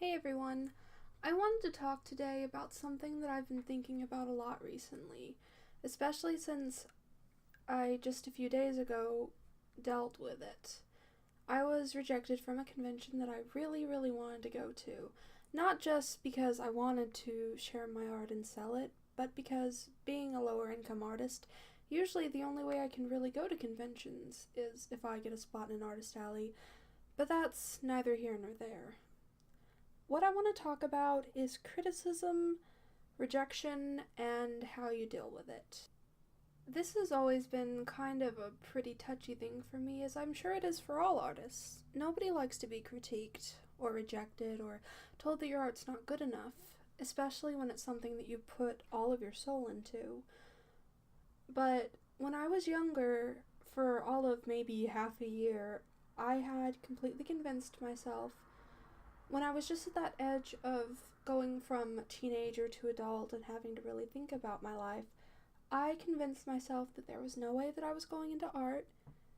Hey everyone, I wanted to talk today about something that I've been thinking about a lot recently, especially since I just a few days ago dealt with it. I was rejected from a convention that I really wanted to go to, not just because I wanted to share my art and sell it, but because being a lower income artist, usually the only way I can really go to conventions is if I get a spot in an artist alley, but that's neither here nor there. What I want to talk about is criticism, rejection, and how you deal with it. This has always been kind of a pretty touchy thing for me, as I'm sure it is for all artists. Nobody likes to be critiqued, or rejected, or told that your art's not good enough, especially when it's something that you put all of your soul into. But when I was younger, for all of maybe half a year, I had completely convinced myself when I was just at that edge of going from teenager to adult and having to really think about my life, I convinced myself that there was no way that I was going into art,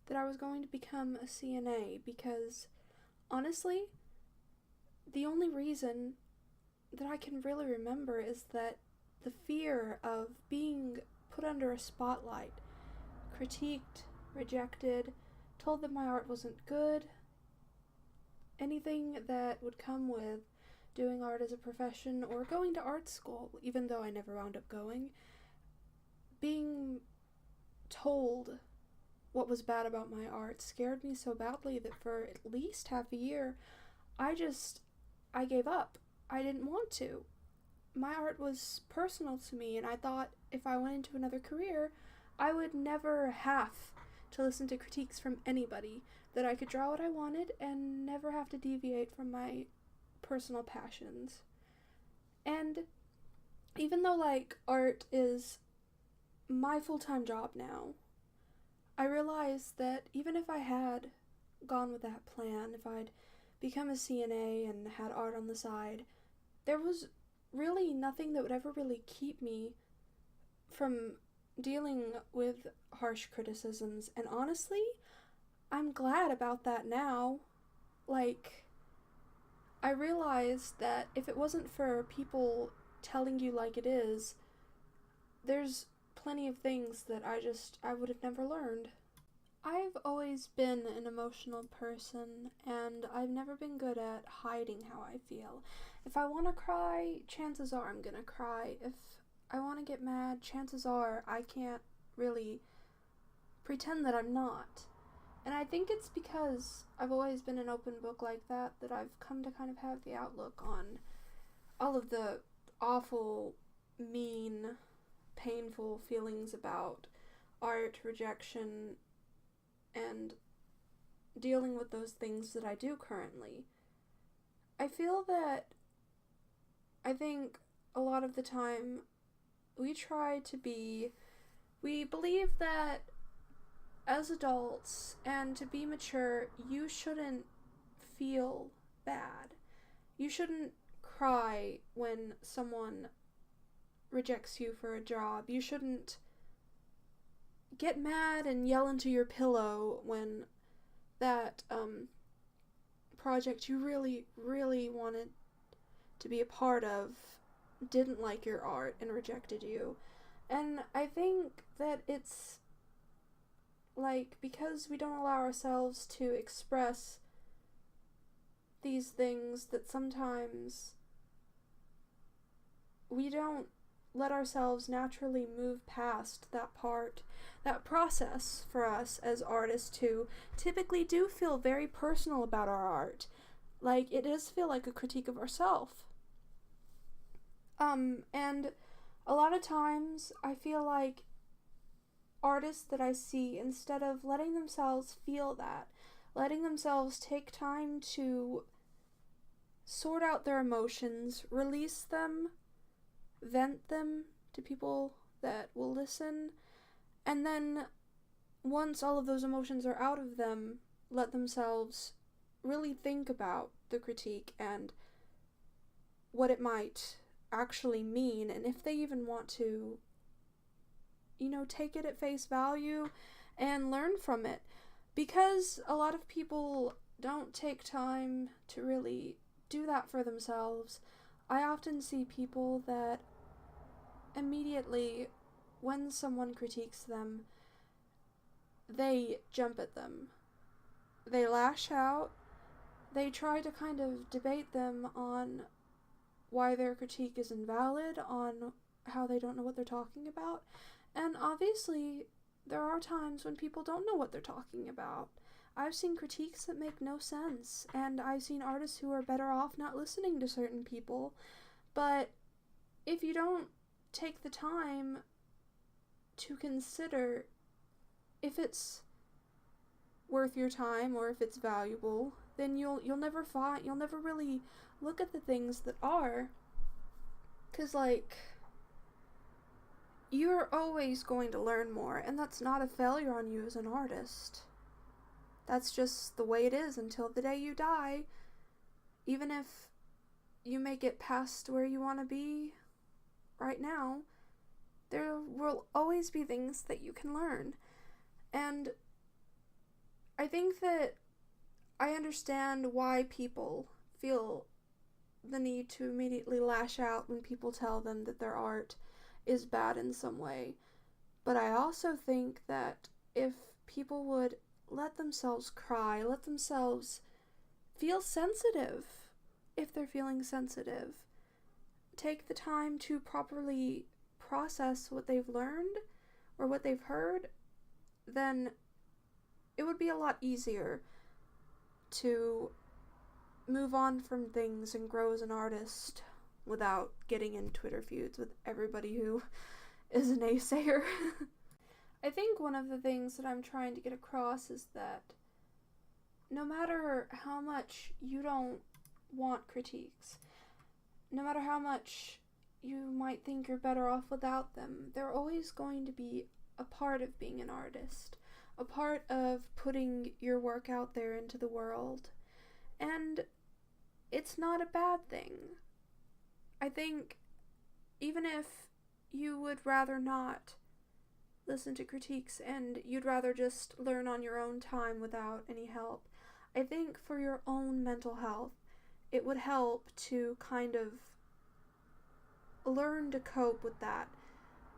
that I was going to become a CNA, because honestly, the only reason that I can really remember is that the fear of being put under a spotlight, critiqued, rejected, told that my art wasn't good, anything that would come with doing art as a profession or going to art school, even though I never wound up going, being told what was bad about my art scared me so badly that for at least half a year, I gave up. I didn't want to. My art was personal to me, and I thought if I went into another career, I would never have to listen to critiques from anybody, that I could draw what I wanted and never have to deviate from my personal passions. And even though, art is my full-time job now, I realized that even if I had gone with that plan, if I'd become a CNA and had art on the side, there was really nothing that would ever really keep me from dealing with harsh criticisms. And honestly, I'm glad about that now. I realized that if it wasn't for people telling you like it is, there's plenty of things that I would have never learned. I've always been an emotional person, and I've never been good at hiding how I feel. If I want to cry, chances are I'm gonna cry. If I want to get mad, chances are I can't really pretend that I'm not. And I think it's because I've always been an open book like that I've come to kind of have the outlook on all of the awful, mean, painful feelings about art, rejection, and dealing with those things that I do currently. I think a lot of the time we believe that as adults and to be mature, you shouldn't feel bad. You shouldn't cry when someone rejects you for a job. You shouldn't get mad and yell into your pillow when that project you really wanted to be a part of didn't like your art and rejected you. And I think that it's because we don't allow ourselves to express these things, that sometimes we don't let ourselves naturally move past that process for us as artists who typically do feel very personal about our art. It does feel like a critique of ourselves. And a lot of times I feel like artists that I see, instead of letting themselves feel that, letting themselves take time to sort out their emotions, release them, vent them to people that will listen, and then once all of those emotions are out of them, let themselves really think about the critique and what it might actually mean, and if they even want to, take it at face value and learn from it. Because a lot of people don't take time to really do that for themselves. I often see people that immediately, when someone critiques them, they jump at them. They lash out. They try to kind of debate them on why their critique is invalid, on how they don't know what they're talking about. And obviously, there are times when people don't know what they're talking about. I've seen critiques that make no sense, and I've seen artists who are better off not listening to certain people. But if you don't take the time to consider if it's worth your time or if it's valuable, then you'll never really look at the things that are. 'Cause, like, you're always going to learn more, and that's not a failure on you as an artist. That's just the way it is until the day you die. Even if you make it past where you want to be right now, there will always be things that you can learn. And I think that I understand why people feel the need to immediately lash out when people tell them that their art is bad in some way. But I also think that if people would let themselves cry, let themselves feel sensitive if they're feeling sensitive, take the time to properly process what they've learned or what they've heard, then it would be a lot easier to move on from things and grow as an artist without getting in Twitter feuds with everybody who is a naysayer. I think one of the things that I'm trying to get across is that no matter how much you don't want critiques, no matter how much you might think you're better off without them, they're always going to be a part of being an artist, a part of putting your work out there into the world. And it's not a bad thing. I think even if you would rather not listen to critiques and you'd rather just learn on your own time without any help, I think for your own mental health, it would help to kind of learn to cope with that.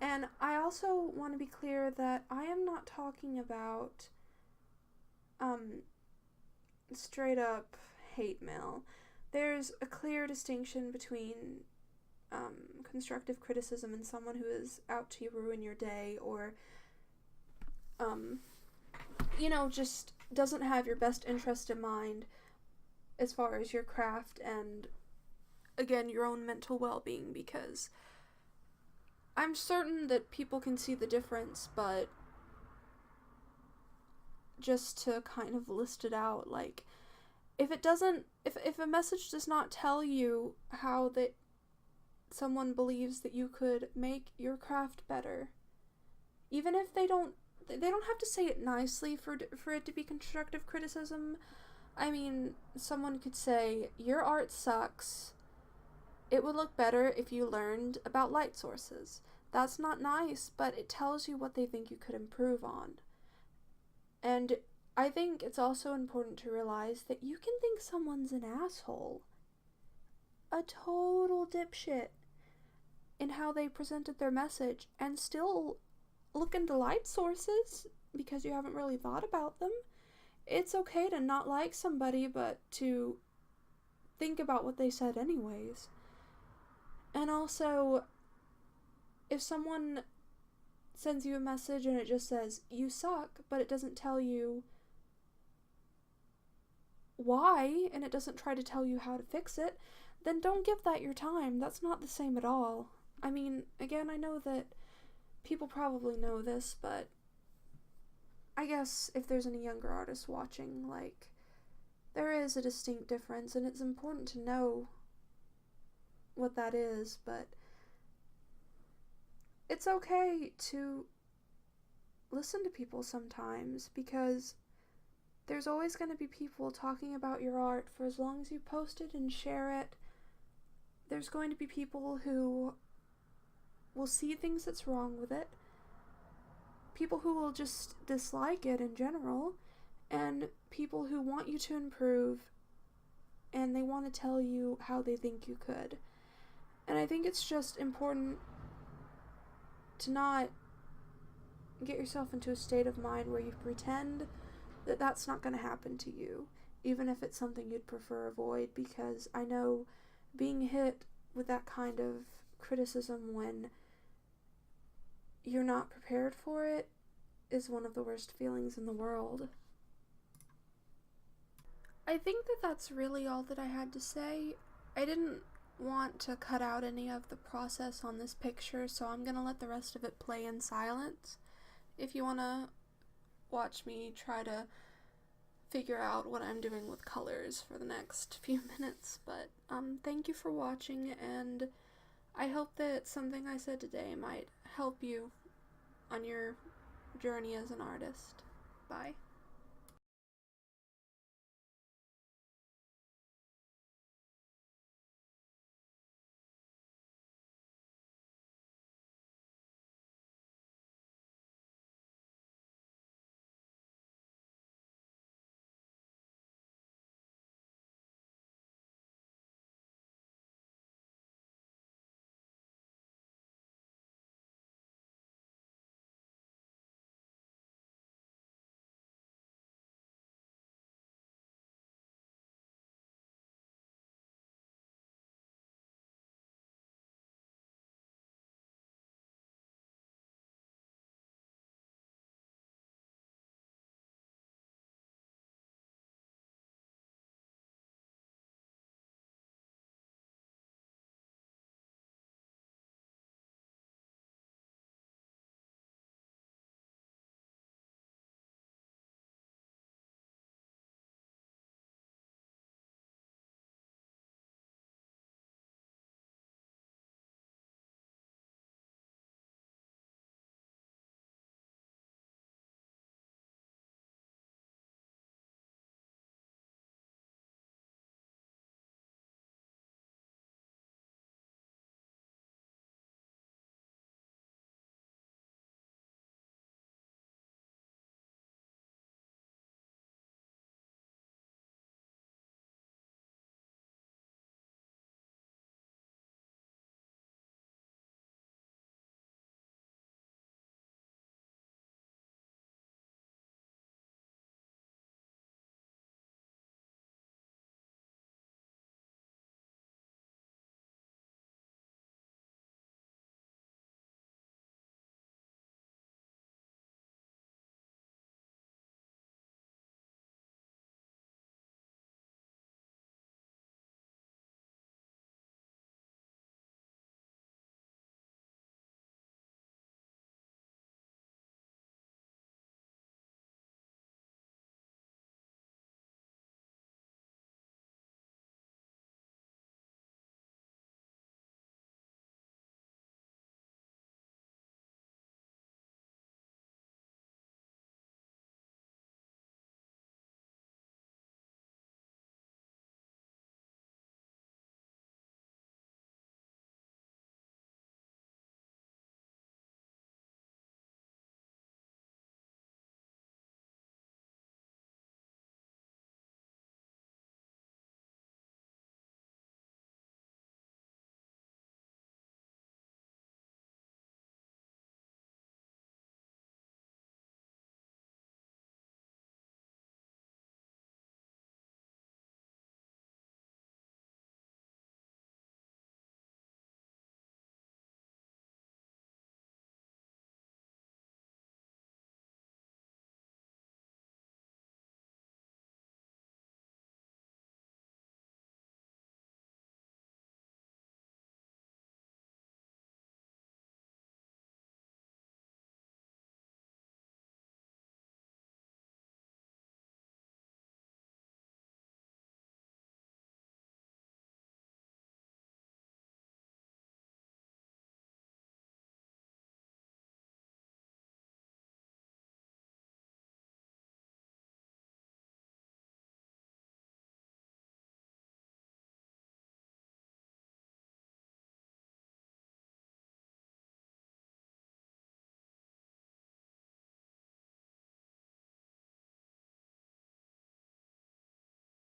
And I also want to be clear that I am not talking about straight up hate mail. There's a clear distinction between constructive criticism and someone who is out to ruin your day or just doesn't have your best interest in mind as far as your craft and, again, your own mental well-being, because I'm certain that people can see the difference, but just to kind of list it out, like, if a message does not tell you how that someone believes that you could make your craft better, even if they don't have to say it nicely for it to be constructive criticism. I mean, someone could say, your art sucks. It would look better if you learned about light sources. That's not nice, but it tells you what they think you could improve on. And I think it's also important to realize that you can think someone's an asshole, a total dipshit in how they presented their message, and still look into light sources because you haven't really thought about them. It's okay to not like somebody, but to think about what they said anyways. And also, if someone sends you a message and it just says, you suck, but it doesn't tell you why, and it doesn't try to tell you how to fix it, then don't give that your time. That's not the same at all. I mean, again, I know that people probably know this, but I guess if there's any younger artists watching, like, there is a distinct difference, and it's important to know what that is, but it's okay to listen to people sometimes, because there's always going to be people talking about your art for as long as you post it and share it. There's going to be people who will see things that's wrong with it, people who will just dislike it in general, and people who want you to improve and they want to tell you how they think you could. And I think it's just important to not get yourself into a state of mind where you pretend that that's not going to happen to you, even if it's something you'd prefer avoid, because I know being hit with that kind of criticism when you're not prepared for it is one of the worst feelings in the world. I think that that's really all that I had to say. I didn't want to cut out any of the process on this picture, so I'm gonna let the rest of it play in silence. If you wanna watch me try to figure out what I'm doing with colors for the next few minutes, but thank you for watching, and I hope that something I said today might help you on your journey as an artist. Bye.